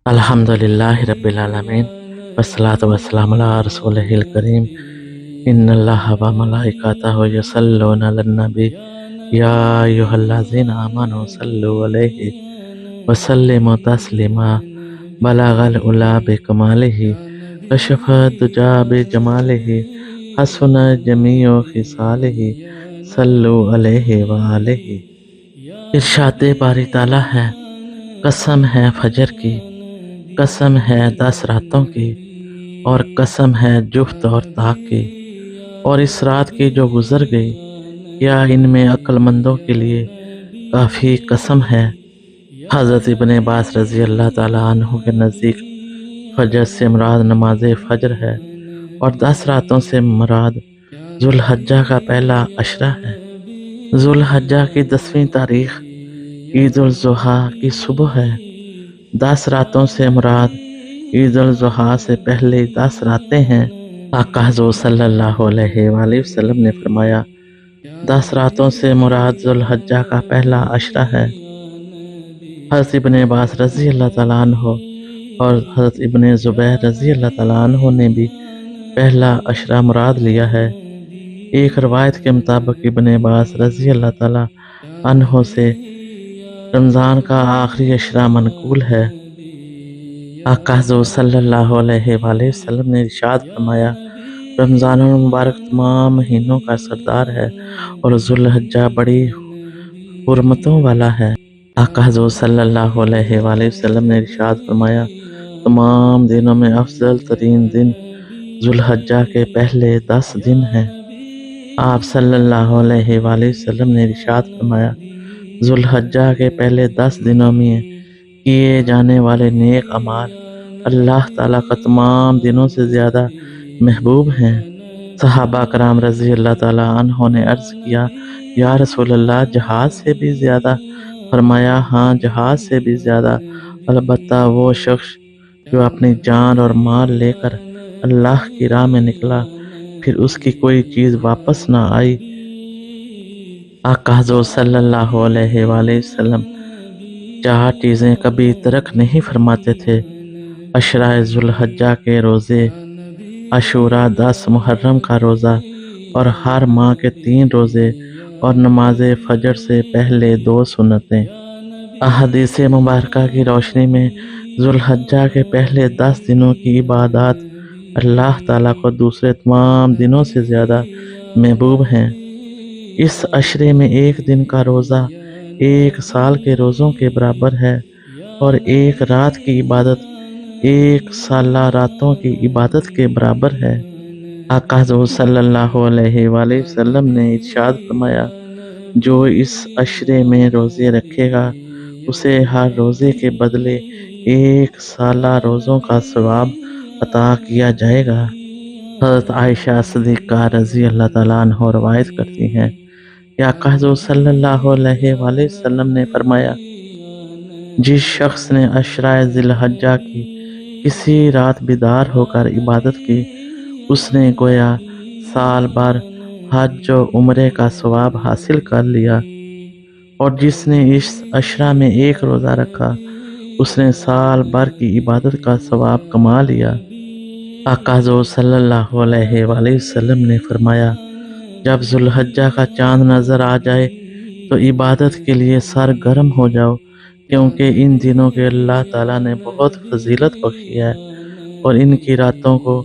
الحمدللہ رب العالمین والصلاة والسلام علی رسولہ الکریم ان اللہ و ملائکتہ یصلون علی النبی یا ایھا الذین آمنوا صلوا علیہ وسلموا تسلیما بلغ العلا بکمالہ کشف الدجی بجمالہ حسن جمیع خصالہ صلوا علیہ وآلہ۔ ارشاد باری تعالیٰ ہے، قسم ہے فجر کی، قسم ہے 10 راتوں کی، اور قسم ہے جفت اور طاق کی، اور اس رات کی جو گزر گئی، کیا ان میں عقل مندوں کے لیے کافی قسم ہے۔ حضرت ابن عباس رضی اللہ تعالیٰ عنہ کے نزدیک فجر سے مراد نماز فجر ہے، اور 10 راتوں سے مراد ذوالحجہ کا پہلا عشرہ ہے۔ ذوالحجہ کی 10ویں تاریخ عید الاضحیٰ کی صبح ہے۔ 10 راتوں سے مراد عید الاضحیٰ سے پہلے 10 راتیں ہیں۔ آقا حضور صلی اللہ علیہ وآلہ وسلم نے فرمایا، 10 راتوں سے مراد ذوالحجہ کا پہلا عشرہ ہے۔ حضرت ابن عباس رضی اللہ تعالیٰ عنہ اور حضرت ابن زبیر رضی اللہ تعالیٰ عنہ نے بھی پہلا عشرہ مراد لیا ہے۔ ایک روایت کے مطابق ابن عباس رضی اللہ تعالیٰ عنہ سے رمضان کا آخری عشرہ منقول ہے۔ آقا حضور صلی اللہ علیہ وآلہ وسلم نے ارشاد فرمایا، رمضان المبارک تمام مہینوں کا سردار ہے اور ذوالحجہ بڑی حرمتوں والا ہے۔ آقا حضور صلی اللہ علیہ وآلہ وسلم نے ارشاد فرمایا، تمام دنوں میں افضل ترین دن ذوالحجہ کے پہلے 10 دن ہیں۔ آپ صلی اللہ علیہ وآلہ وسلم نے ارشاد فرمایا، ذوالحجہ کے پہلے 10 دنوں میں کیے جانے والے نیک اعمال اللہ تعالیٰ کا تمام دنوں سے زیادہ محبوب ہیں۔ صحابہ کرام رضی اللہ تعالیٰ عنہ نے عرض کیا، یا رسول اللہ، جہاد سے بھی زیادہ؟ فرمایا، ہاں، جہاد سے بھی زیادہ، البتہ وہ شخص جو اپنی جان اور مال لے کر اللہ کی راہ میں نکلا، پھر اس کی کوئی چیز واپس نہ آئی۔ آقا حضور صلی اللہ علیہ وآلہ وسلم 4 چیزیں کبھی ترک نہیں فرماتے تھے: عشرہ ذوالحجہ کے روزے، عاشوراء 10 محرم کا روزہ، اور ہر ماہ کے 3 روزے، اور نماز فجر سے پہلے 2 سنتیں۔ احادیث مبارکہ کی روشنی میں ذوالحجہ کے پہلے 10 دنوں کی عبادات اللہ تعالیٰ کو دوسرے تمام دنوں سے زیادہ محبوب ہیں۔ اس عشرے میں ایک دن کا روزہ 1 سال کے روزوں کے برابر ہے، اور ایک رات کی عبادت 1 سالہ راتوں کی عبادت کے برابر ہے۔ آقا حضور صلی اللہ علیہ وآلہ وسلم نے ارشاد فرمایا، جو اس عشرے میں روزے رکھے گا، اسے ہر روزے کے بدلے 1 سالہ روزوں کا ثواب عطا کیا جائے گا۔ حضرت عائشہ صدیقہ رضی اللہ تعالیٰ عنہ روایت کرتی ہیں کہ آقا حضور صلی اللہ علیہ وآلہ وسلم نے فرمایا، جس شخص نے عشرہ ذی الحجہ کی کسی رات بیدار ہو کر عبادت کی، اس نے گویا سال بھر حج و عمرے کا ثواب حاصل کر لیا، اور جس نے اس عشرہ میں 1 روزہ رکھا، اس نے سال بھر کی عبادت کا ثواب کما لیا۔ آقا حضور صلی اللہ علیہ وآلہ وسلم نے فرمایا، جب ذوالحجہ کا چاند نظر آ جائے تو عبادت کے لیے سرگرم ہو جاؤ، کیونکہ ان دنوں کے اللہ تعالیٰ نے بہت فضیلت بخشی ہے، اور ان کی راتوں کو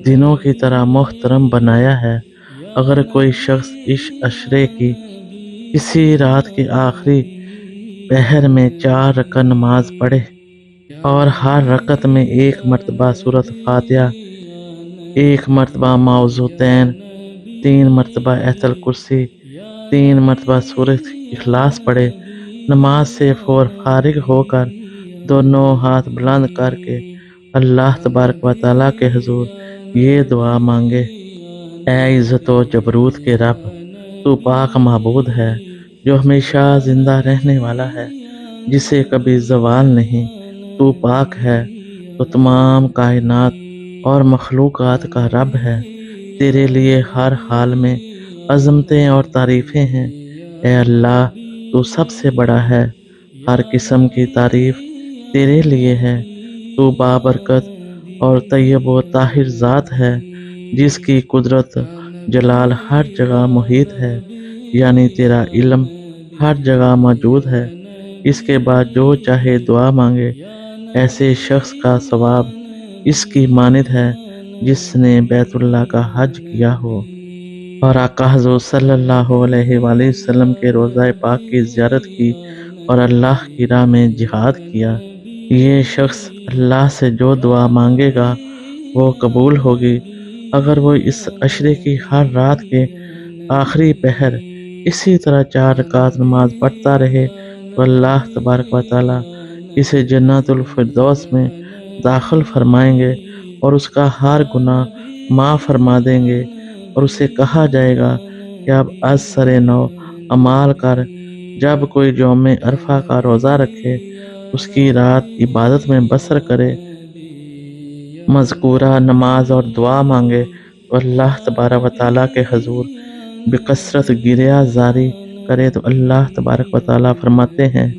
دنوں کی طرح محترم بنایا ہے۔ اگر کوئی شخص اس عشرے کی کسی رات کے آخری پہر میں 4 رکعت نماز پڑھے، اور ہر رکعت میں 1 مرتبہ سورۃ فاتحہ، 1 مرتبہ معوذتین، 3 مرتبہ آیت الکرسی، 3 مرتبہ سورۃ اخلاص پڑھے، نماز سے فارغ ہو کر دونوں ہاتھ بلند کر کے اللہ تبارک و تعالیٰ کے حضور یہ دعا مانگے، اے عزت و جبروت کے رب، تو پاک معبود ہے جو ہمیشہ زندہ رہنے والا ہے، جسے کبھی زوال نہیں۔ تو پاک ہے، تو تمام کائنات اور مخلوقات کا رب ہے، تیرے لیے ہر حال میں عظمتیں اور تعریفیں ہیں۔ اے اللہ، تو سب سے بڑا ہے، ہر قسم کی تعریف تیرے لیے ہے، تو بابرکت اور طیب و طاہر ذات ہے جس کی قدرت جلال ہر جگہ محیط ہے، یعنی تیرا علم ہر جگہ موجود ہے۔ اس کے بعد جو چاہے دعا مانگے، ایسے شخص کا ثواب اس کی مانند ہے جس نے بیت اللہ کا حج کیا ہو اور آقا حضور صلی اللہ علیہ وآلہ وسلم کے روضہ پاک کی زیارت کی اور اللہ کی راہ میں جہاد کیا۔ یہ شخص اللہ سے جو دعا مانگے گا وہ قبول ہوگی۔ اگر وہ اس عشرے کی ہر رات کے آخری پہر اسی طرح 4 رکعت نماز پڑھتا رہے تو اللہ تبارک و تعالیٰ اسے جنت الفردوس میں داخل فرمائیں گے اور اس کا ہر گناہ معاف فرما دیں گے، اور اسے کہا جائے گا کہ اب از سر نو اعمال کر۔ جب کوئی یوم عرفہ کا روزہ رکھے، اس کی رات عبادت میں بسر کرے، مذکورہ نماز اور دعا مانگے تو اللہ تبارک و تعالیٰ کے حضور بکثرت گریہ زاری کرے تو اللہ تبارک و تعالیٰ فرماتے ہیں،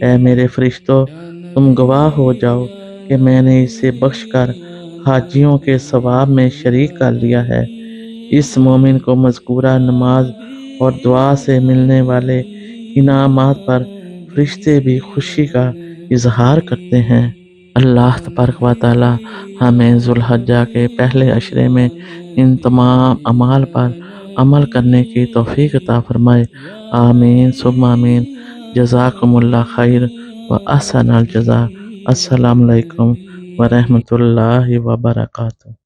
اے میرے فرشتوں، تم گواہ ہو جاؤ کہ میں نے اسے بخش کر حاجیوں کے ثواب میں شریک کر لیا ہے۔ اس مومن کو مذکورہ نماز اور دعا سے ملنے والے انعامات پر فرشتے بھی خوشی کا اظہار کرتے ہیں۔ اللہ تبارک و تعالیٰ ہمیں ذوالحجہ کے پہلے عشرے میں ان تمام اعمال پر عمل کرنے کی توفیق عطا فرمائے۔ آمین ثم آمین۔ جزاکم اللہ خیر و احسن الجزاء۔ السلام علیکم ورحمۃ اللہ وبرکاتہ۔